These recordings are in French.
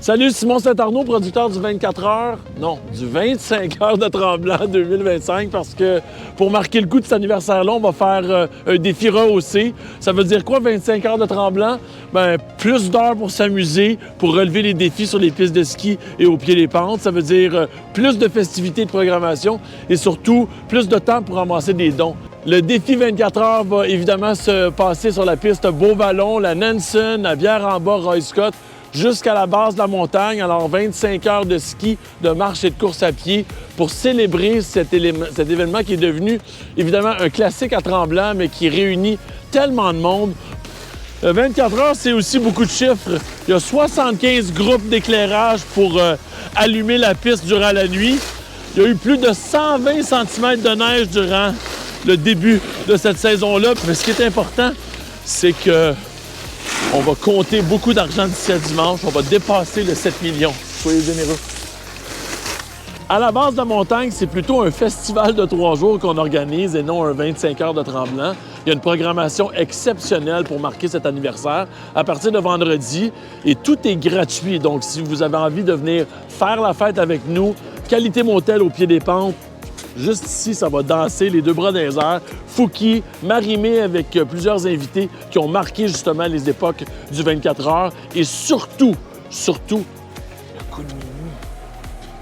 Salut, Simon Saint-Arnaud, producteur du 24 heures, non, du 25 heures de Tremblant 2025, parce que pour marquer le coup de cet anniversaire-là, on va faire un défi rehaussé. Ça veut dire quoi, 25 heures de Tremblant? Bien, plus d'heures pour s'amuser, pour relever les défis sur les pistes de ski et au pied des pentes. Ça veut dire plus de festivités de programmation et surtout plus de temps pour ramasser des dons. Le défi 24 heures va évidemment se passer sur la piste Beauvallon, la Nansen, la Bière-en-Bas, Roy Scott, jusqu'à la base de la montagne. Alors, 25 heures de ski, de marche et de course à pied pour célébrer cet événement qui est devenu évidemment un classique à Tremblant, mais qui réunit tellement de monde. 24 heures, c'est aussi beaucoup de chiffres. Il y a 75 groupes d'éclairage pour allumer la piste durant la nuit. Il y a eu plus de 120 cm de neige durant le début de cette saison-là. Mais ce qui est important, c'est que on va compter beaucoup d'argent d'ici à dimanche. On va dépasser le 7 millions. Soyez généreux. À la base de la montagne, c'est plutôt un festival de 3 jours qu'on organise et non un 25 heures de Tremblant. Il y a une programmation exceptionnelle pour marquer cet anniversaire à partir de vendredi et tout est gratuit. Donc, si vous avez envie de venir faire la fête avec nous, qualité motel au pied des pentes, juste ici, ça va danser, les deux bras dans les airs. Fouki, Marie-Mé avec plusieurs invités qui ont marqué justement les époques du 24 heures. Et surtout, le coup de minuit.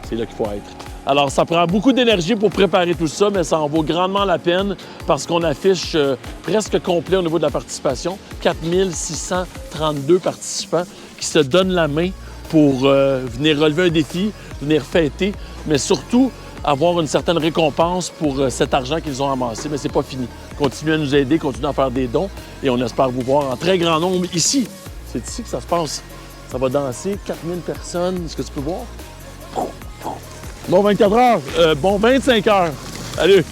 C'est là qu'il faut être. Alors, ça prend beaucoup d'énergie pour préparer tout ça, mais ça en vaut grandement la peine parce qu'on affiche presque complet au niveau de la participation. 4632 participants qui se donnent la main pour venir relever un défi, venir fêter, mais surtout avoir une certaine récompense pour cet argent qu'ils ont amassé. Mais c'est pas fini. Continuez à nous aider, continuez à faire des dons et on espère vous voir en très grand nombre ici. C'est ici que ça se passe. Ça va danser, 4000 personnes. Est-ce que tu peux voir? Bon 24 heures, bon 25 heures. Salut!